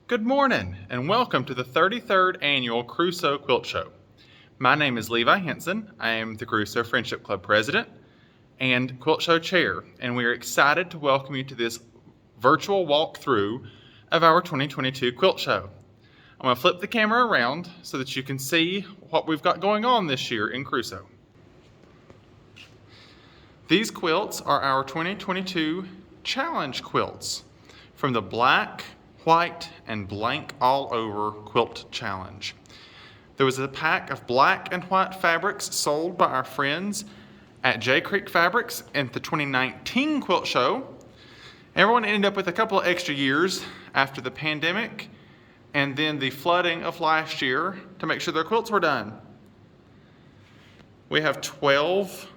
Good morning and welcome to the 33rd Annual Crusoe Quilt Show. My name is Levi Henson. I am the Crusoe Friendship Club President and Quilt Show Chair, and we are excited to welcome you to this virtual walkthrough of our 2022 Quilt Show. I'm going to flip the camera around so that you can see what we've got going on this year in Crusoe. These quilts are our 2022 Challenge Quilts from the Black, White, and Blank All Over Quilt Challenge. There was a pack of black and white fabrics sold by our friends at J Creek Fabrics at the 2019 Quilt Show. Everyone ended up with a couple of extra years after the pandemic and then the flooding of last year to make sure their quilts were done. We have 12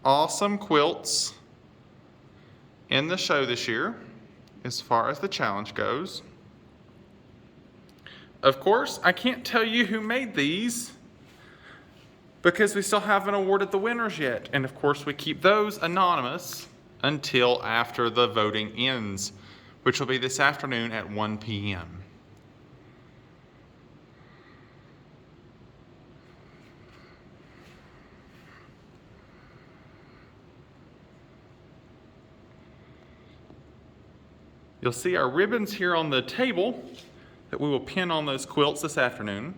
awesome quilts in the show this year as far as the challenge goes. Of course, I can't tell you who made these because we still haven't awarded the winners yet. And of course, we keep those anonymous until after the voting ends, which will be this afternoon at 1 p.m. You'll see our ribbons here on the table that we will pin on those quilts this afternoon.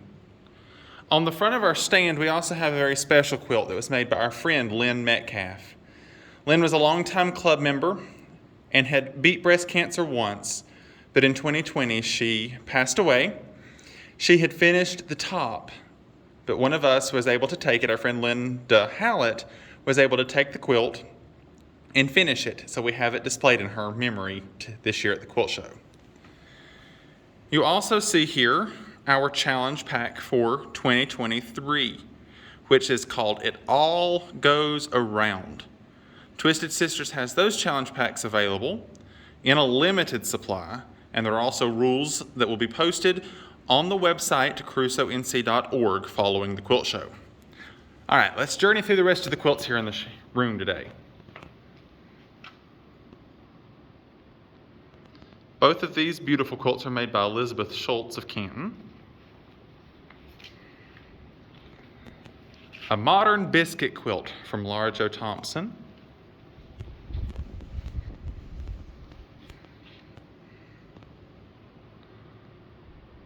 On the front of our stand, we also have a very special quilt that was made by our friend Lynn Metcalf. Lynn was a longtime club member and had beat breast cancer once, but in 2020 she passed away. She had finished the top, but one of us was able to take it. Our friend Linda Hallett was able to take the quilt and finish it, so we have it displayed in her memory this year at the Quilt Show. You also see here our challenge pack for 2023, which is called It All Goes Around. Twisted Sisters has those challenge packs available in a limited supply, and there are also rules that will be posted on the website crusoenc.org following the Quilt Show. All right, let's journey through the rest of the quilts here in the room today. Both of these beautiful quilts are made by Elizabeth Schultz of Canton. A modern biscuit quilt from Laura Jo Thompson.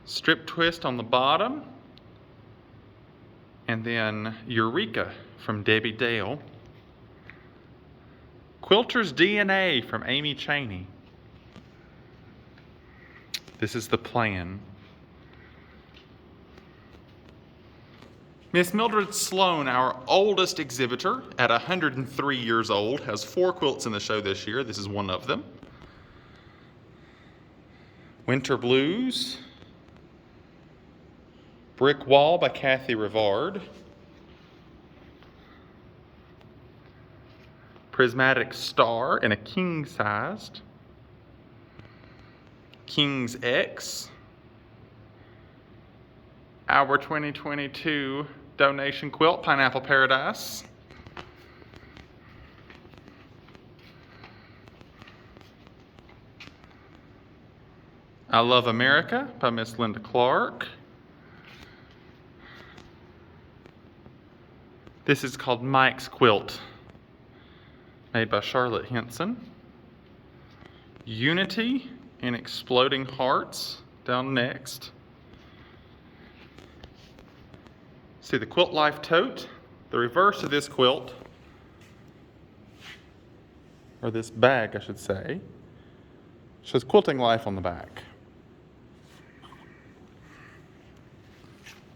Strip twist on the bottom. And then Eureka from Debbie Dale. Quilter's DNA from Amy Chaney. This is the plan. Miss Mildred Sloan, our oldest exhibitor at 103 years old, has 4 quilts in the show this year. This is one of them. Winter Blues. Brick Wall by Kathy Rivard. Prismatic Star in a king-sized. King's X, our 2022 donation quilt, Pineapple Paradise, I Love America by Miss Linda Clark. This is called Mike's Quilt, made by Charlotte Henson. Unity in Exploding Hearts down next. See the Quilt Life tote, the reverse of this quilt, or this bag I should say, shows Quilting Life on the back.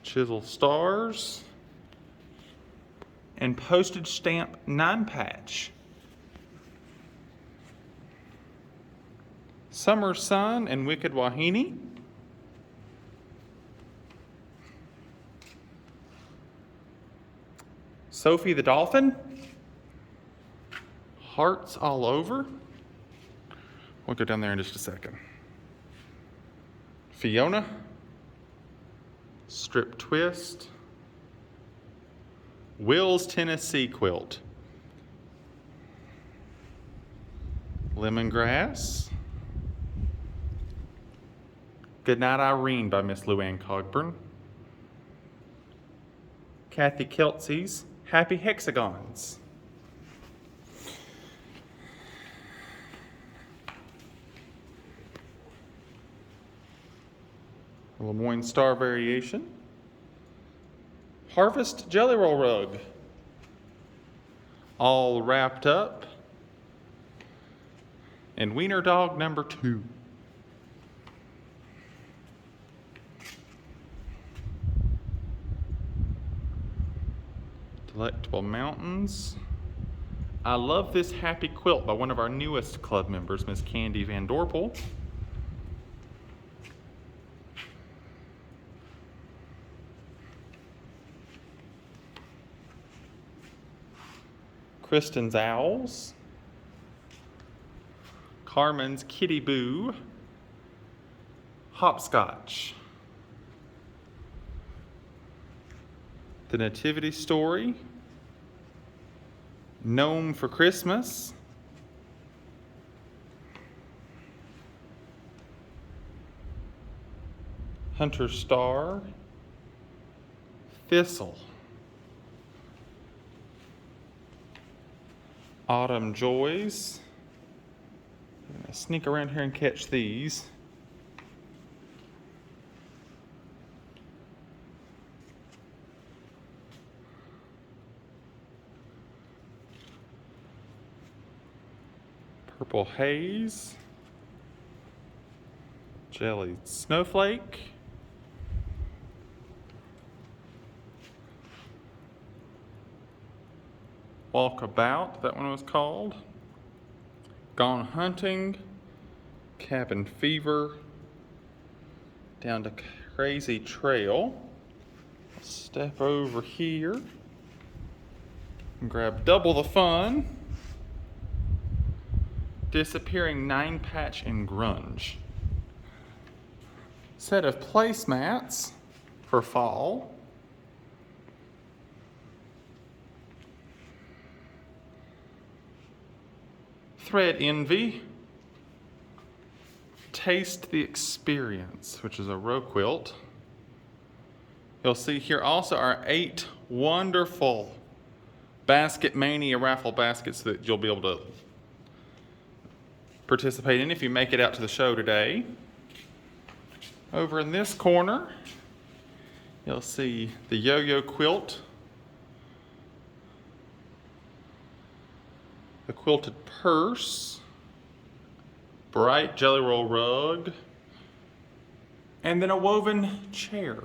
Chisel stars and postage stamp 9-patch. Summer Sun and Wicked Wahine. Sophie the Dolphin. Hearts All Over. We'll go down there in just a second. Fiona. Strip Twist. Will's Tennessee Quilt. Lemongrass. Goodnight Irene by Miss Luann Cogburn. Kathy Kelsey's Happy Hexagons. A Lemoyne Star Variation. Harvest Jelly Roll Rug. All Wrapped Up. And Wiener Dog number 2. Delectable Mountains. I Love This Happy Quilt by one of our newest club members, Miss Candy Van Dorpel. Kristen's Owls. Carmen's Kitty Boo. Hopscotch. The Nativity Story. Gnome for Christmas. Hunter Star. Thistle. Autumn Joys. I'm gonna sneak around here and catch these. Purple Haze. Jelly Snowflake. Walkabout, that one was called. Gone Hunting. Cabin Fever. Down to Crazy Trail. Step over here and grab Double the Fun. Disappearing 9-Patch and Grunge. Set of placemats for fall. Thread Envy. Taste the Experience, which is a row quilt. You'll see here also our 8 wonderful Basket Mania raffle baskets that you'll be able to participate in if you make it out to the show today. Over in this corner, you'll see the Yo-Yo Quilt, the Quilted Purse, Bright Jelly Roll Rug, and then a woven chair.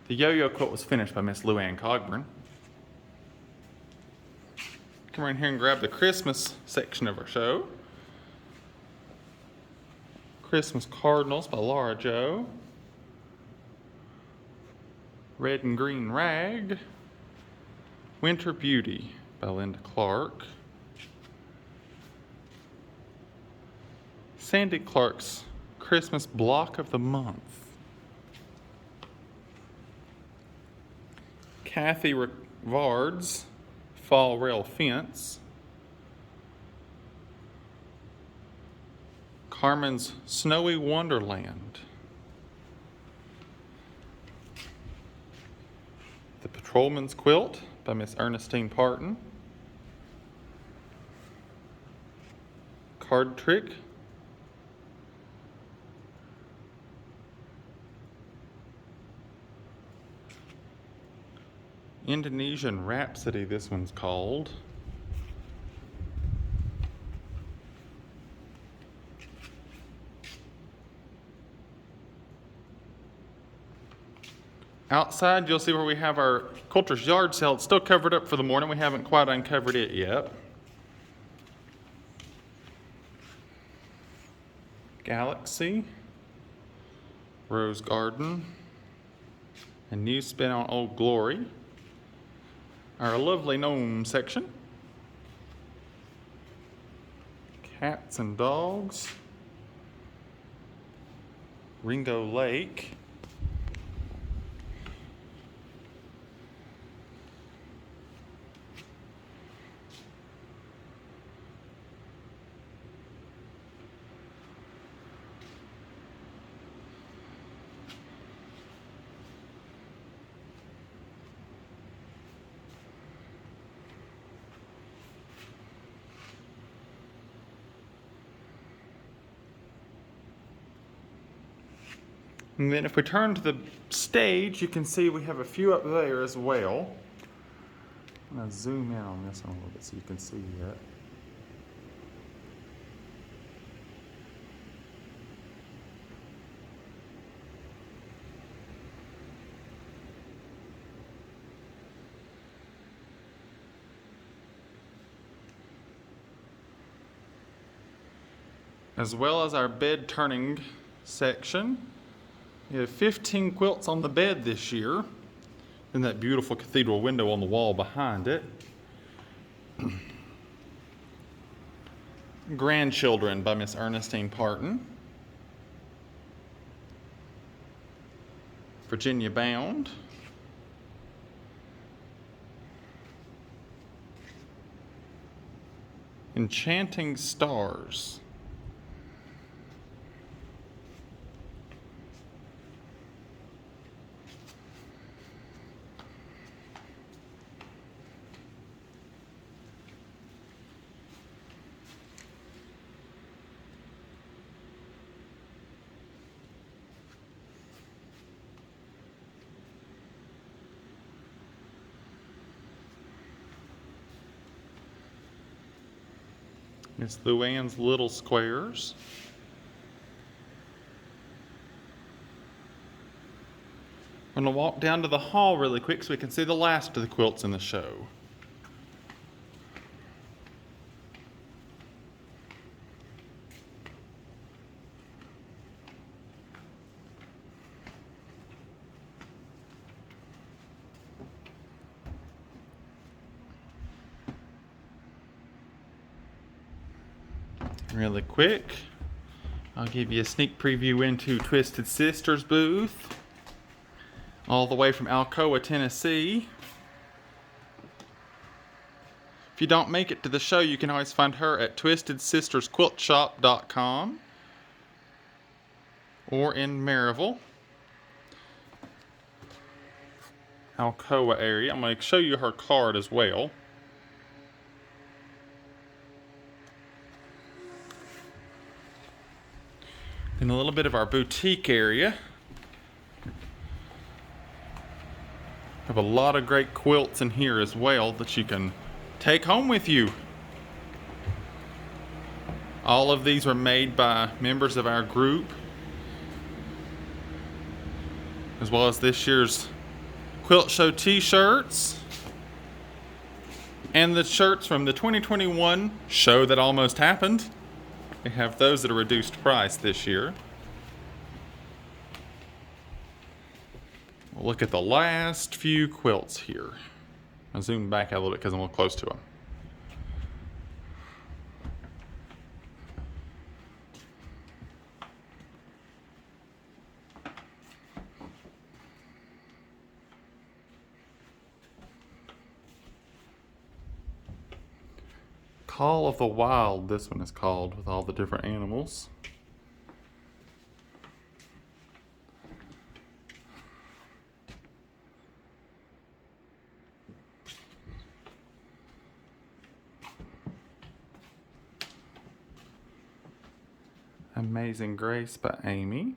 The Yo-Yo Quilt was finished by Miss Luann Cogburn. Come around here and grab the Christmas section of our show. Christmas Cardinals by Laura Jo. Red and Green Rag. Winter Beauty by Linda Clark. Sandy Clark's Christmas Block of the Month. Kathy Rivard's Fall Rail Fence. Carmen's Snowy Wonderland. The Patrolman's Quilt by Miss Ernestine Parton. Card Trick. Indonesian Rhapsody, this one's called. Outside, you'll see where we have our Quilter's Yard Sale. It's still covered up for the morning. We haven't quite uncovered it yet. Galaxy, Rose Garden, a new spin on Old Glory. Our lovely gnome section. Cats and Dogs. Ringo Lake. And then if we turn to the stage, you can see we have a few up there as well. I'm going to zoom in on this one a little bit so you can see it. As well as our bed turning section. We have 15 quilts on the bed this year, and that beautiful cathedral window on the wall behind it. Grandchildren by Miss Ernestine Parton. Virginia Bound. Enchanting Stars. It's Luann's Little Squares. I'm going to walk down to the hall really quick so we can see the last of the quilts in the show. Really quick, I'll give you a sneak preview into Twisted Sisters booth, all the way from Alcoa, Tennessee. If you don't make it to the show, you can always find her at twistedsistersquiltshop.com or in Maryville, Alcoa area. I'm going to show you her card as well. And a little bit of our boutique area. Have a lot of great quilts in here as well that you can take home with you. All of these were made by members of our group, as well as this year's Quilt Show t-shirts and the shirts from the 2021 show that almost happened. We have those at a reduced price this year. We'll look at the last few quilts here. I'll zoom back a little bit because I'm a little close to them. Call of the Wild, this one is called, with all the different animals. Amazing Grace by Amy.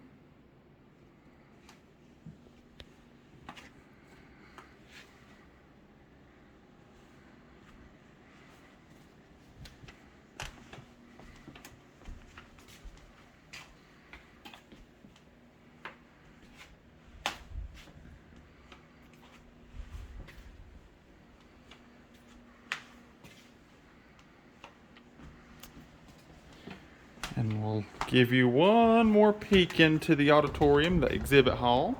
And we'll give you one more peek into the auditorium, the exhibit hall.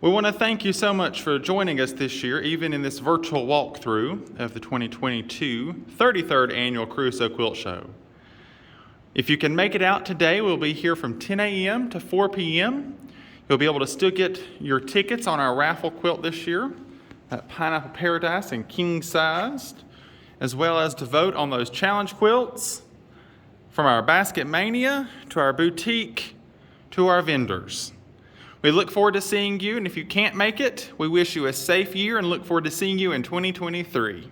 We want to thank you so much for joining us this year, even in this virtual walkthrough of the 2022 33rd Annual Crusoe Quilt Show. If you can make it out today, we'll be here from 10 a.m. to 4 p.m. You'll be able to still get your tickets on our raffle quilt this year, that Pineapple Paradise and king sized, as well as to vote on those challenge quilts, from our Basket Mania to our boutique to our vendors. We look forward to seeing you, and if you can't make it, we wish you a safe year and look forward to seeing you in 2023.